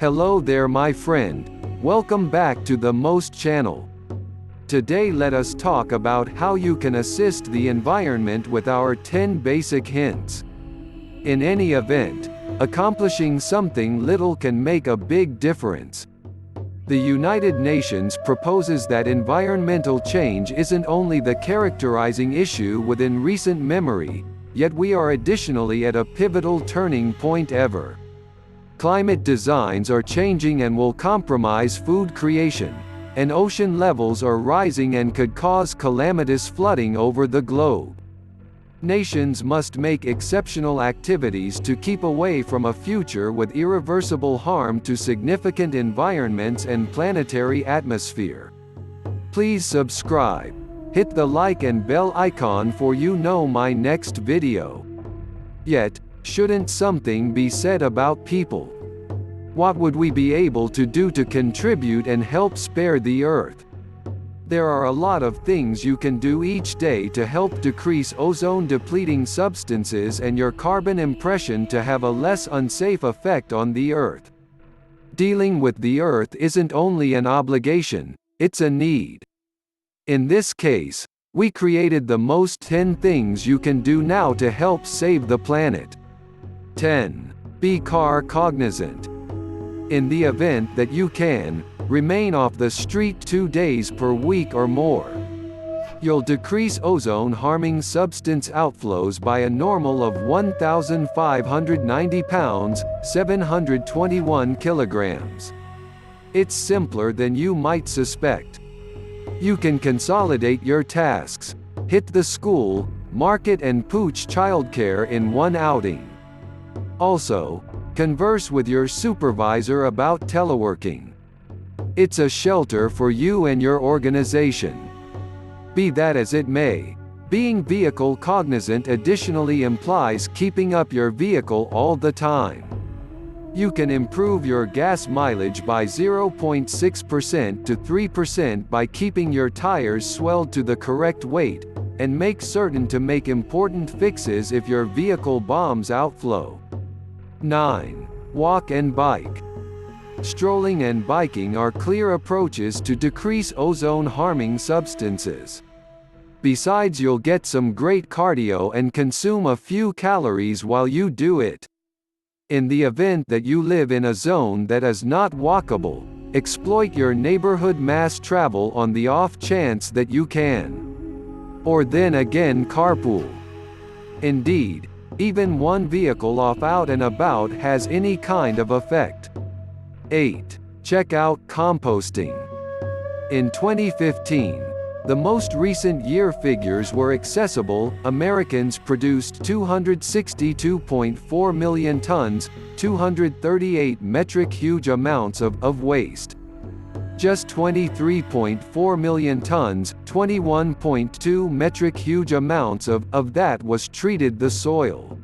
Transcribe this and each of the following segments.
Hello there my friend. Welcome back to the Most channel. Today let us talk about how you can assist the environment with our 10 basic hints. In any event, accomplishing something little can make a big difference. The United Nations proposes that environmental change isn't only the characterizing issue within recent memory, yet we are additionally at a pivotal turning point ever. Climate designs are changing and will compromise food creation, and ocean levels are rising and could cause calamitous flooding over the globe. Nations must make exceptional activities to keep away from a future with irreversible harm to significant environments and planetary atmosphere. Please subscribe. Hit the like and bell icon for my next video. Yet, shouldn't something be said about people? What would we be able to do to contribute and help spare the Earth? There are a lot of things you can do each day to help decrease ozone-depleting substances and your carbon impression to have a less unsafe effect on the Earth. Dealing with the Earth isn't only an obligation, it's a need. In this case, we created the most 10 things you can do now to help save the planet. 10. Be car cognizant. In the event that you can, remain off the street 2 days per week or more. You'll decrease ozone-harming substance outflows by a normal of 1,590 pounds, 721 kilograms. It's simpler than you might suspect. You can consolidate your tasks, hit the school, market and pooch childcare in one outing. Also, converse with your supervisor about teleworking. It's a shelter for you and your organization. Be that as it may, being vehicle cognizant additionally implies keeping up your vehicle all the time. You can improve your gas mileage by 0.6% to 3% by keeping your tires swelled to the correct weight, and make certain to make important fixes if your vehicle bombs outflow. 9. Walk and bike. Strolling and biking are clear approaches to decrease ozone-harming substances. Besides, you'll get some great cardio and consume a few calories while you do it. In the event that you live in a zone that is not walkable, exploit your neighborhood mass travel on the off chance that you can. Or then again carpool. Indeed, even one vehicle off out and about has any kind of effect. 8. Check out composting. In 2015, the most recent year figures were accessible. Americans produced 262.4 million tons, 238 metric huge amounts of waste. Just 23.4 million tons, 21.2 metric huge amounts of that was treated the soil.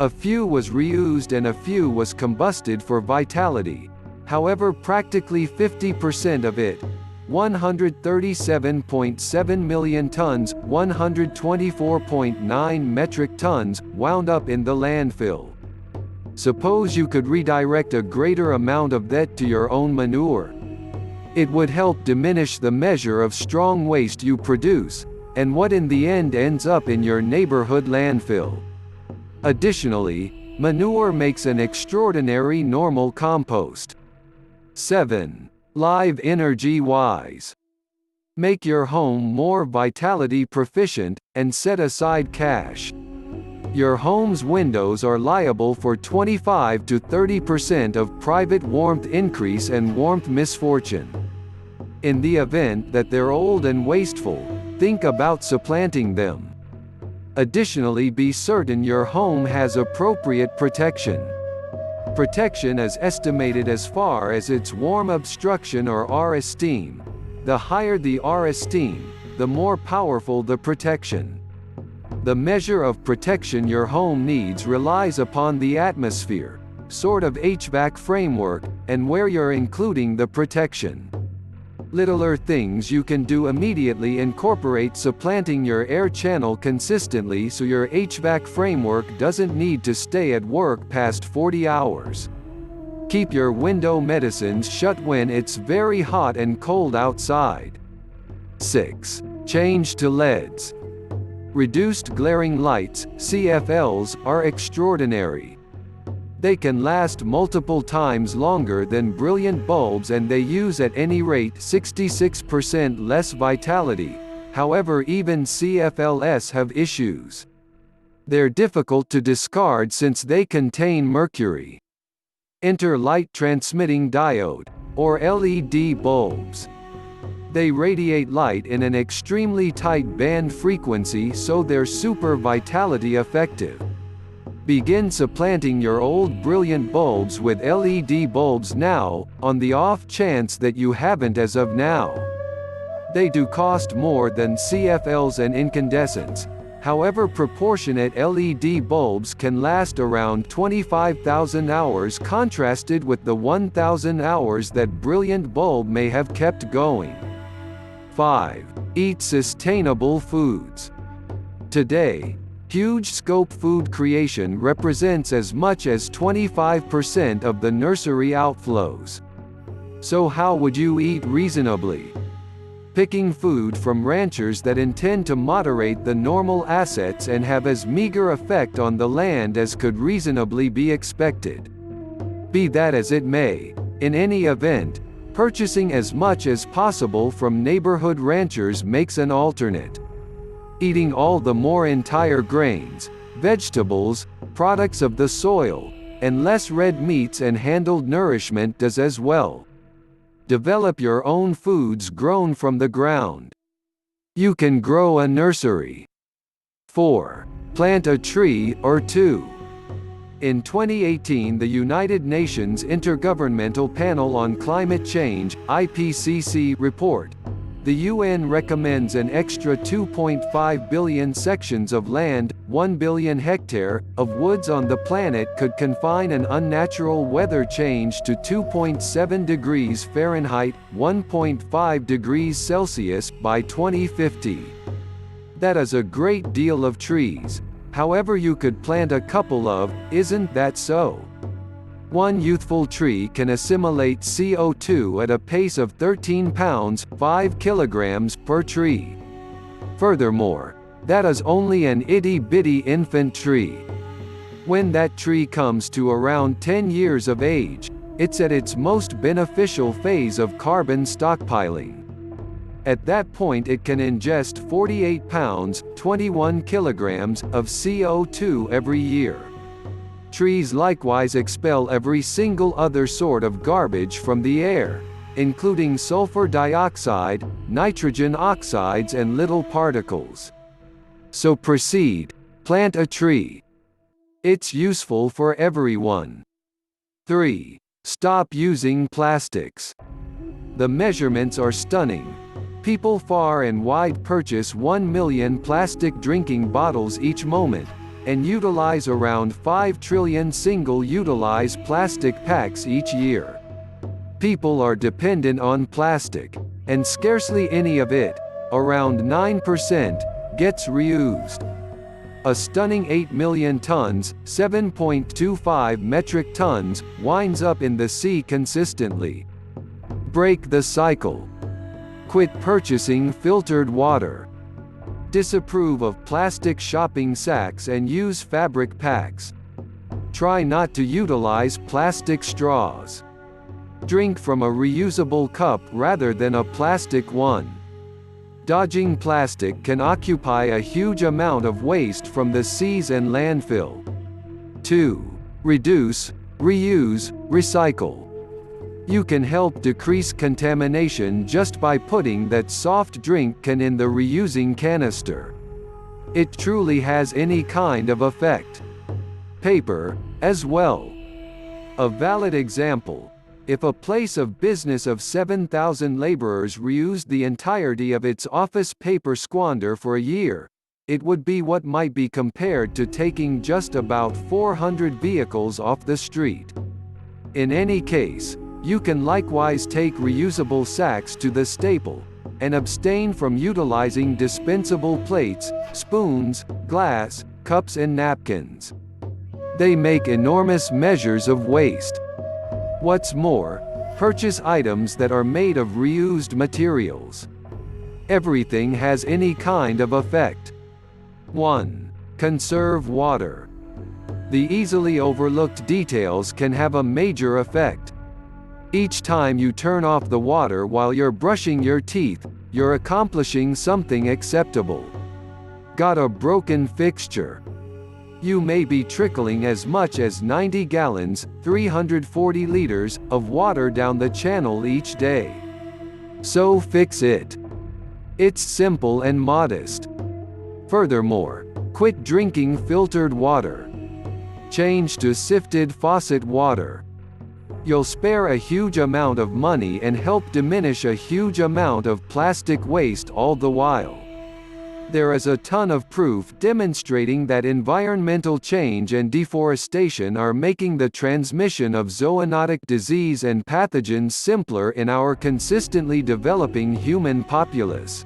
A few was reused and a few was combusted for vitality. However, practically 50% of it, 137.7 million tons, 124.9 metric tons, wound up in the landfill. Suppose you could redirect a greater amount of that to your own manure. It would help diminish the measure of strong waste you produce, and what in the end ends up in your neighborhood landfill. Additionally, manure makes an extraordinary normal compost. 7. Live energy-wise. Make your home more vitality proficient, and set aside cash. Your home's windows are liable for 25 to 30% of private warmth increase and warmth misfortune. In the event that they're old and wasteful, think about supplanting them. Additionally, be certain your home has appropriate protection. Protection is estimated as far as its warm obstruction or R-esteem. The higher the R-esteem, the more powerful the protection. The measure of protection your home needs relies upon the atmosphere, sort of HVAC framework, and where you're including the protection. Littler things you can do immediately incorporate supplanting your air channel consistently so your HVAC framework doesn't need to stay at work past 40 hours. Keep your window medicines shut when it's very hot and cold outside. 6. Change to LEDs. Reduced glaring lights, CFLs, are extraordinary. They can last multiple times longer than brilliant bulbs, and they use at any rate 66% less vitality. However, even CFLs have issues. They're difficult to discard since they contain mercury. Enter light-transmitting diode, or LED bulbs. They radiate light in an extremely tight band frequency, so they're super vitality effective. Begin supplanting your old brilliant bulbs with LED bulbs now, on the off chance that you haven't as of now. They do cost more than CFLs and incandescents. However, proportionate LED bulbs can last around 25,000 hours, contrasted with the 1,000 hours that brilliant bulb may have kept going. 5. Eat sustainable foods. Today, huge scope food creation represents as much as 25% of the nursery outflows. So how would you eat reasonably? Picking food from ranchers that intend to moderate the normal assets and have as meager effect on the land as could reasonably be expected. Be that as it may, in any event, purchasing as much as possible from neighborhood ranchers makes an alternate. Eating all the more entire grains, vegetables, products of the soil, and less red meats and handled nourishment does as well. Develop your own foods grown from the ground. You can grow a nursery. 4. Plant a tree or two. In 2018, the United Nations Intergovernmental Panel on Climate Change, IPCC, report. The UN recommends an extra 2.5 billion sections of land, 1 billion hectare, of woods on the planet could confine an unnatural weather change to 2.7 degrees Fahrenheit, 1.5 degrees Celsius, by 2050. That is a great deal of trees. However, you could plant a couple of, isn't that so? One youthful tree can assimilate CO2 at a pace of 13 pounds, 5 kilograms, per tree. Furthermore, that is only an itty-bitty infant tree. When that tree comes to around 10 years of age, it's at its most beneficial phase of carbon stockpiling. At that point it can ingest 48 pounds, 21 kilograms, of CO2 every year. Trees likewise expel every single other sort of garbage from the air, including sulfur dioxide, nitrogen oxides and little particles. So proceed, plant a tree. It's useful for everyone. 3. Stop using plastics. The measurements are stunning. People far and wide purchase 1 million plastic drinking bottles each moment, and utilize around 5 trillion single-use plastic packs each year. People are dependent on plastic, and scarcely any of it, around 9%, gets reused. A stunning 8 million tons, 7.25 metric tons, winds up in the sea consistently. Break the cycle. Quit purchasing filtered water. Disapprove of plastic shopping sacks and use fabric packs. Try not to utilize plastic straws. Drink from a reusable cup rather than a plastic one. Dodging plastic can occupy a huge amount of waste from the seas and landfill. 2. Reduce, reuse, recycle. You can help decrease contamination just by putting that soft drink can in the reusing canister. It truly has any kind of effect. Paper, as well. A valid example: if a place of business of 7,000 laborers reused the entirety of its office paper squander for a year, it would be what might be compared to taking just about 400 vehicles off the street. In any case, you can likewise take reusable sacks to the staple, and abstain from utilizing dispensable plates, spoons, glass, cups and napkins. They make enormous measures of waste. What's more, purchase items that are made of reused materials. Everything has any kind of effect. 1. Conserve water. The easily overlooked details can have a major effect. Each time you turn off the water while you're brushing your teeth, you're accomplishing something acceptable. Got a broken fixture? You may be trickling as much as 90 gallons, 340 liters, of water down the channel each day. So fix it. It's simple and modest. Furthermore, quit drinking filtered water. Change to sifted faucet water. You'll spare a huge amount of money and help diminish a huge amount of plastic waste all the while. There is a ton of proof demonstrating that environmental change and deforestation are making the transmission of zoonotic disease and pathogens simpler in our consistently developing human populace.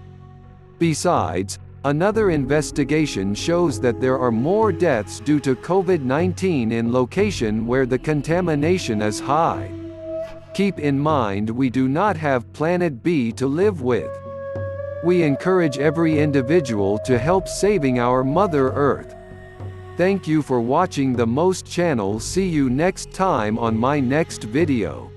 Besides, another investigation shows that there are more deaths due to COVID-19 in locations where the contamination is high. Keep in mind we do not have Planet B to live with. We encourage every individual to help saving our Mother Earth. Thank you for watching the Most channel. See you next time on my next video.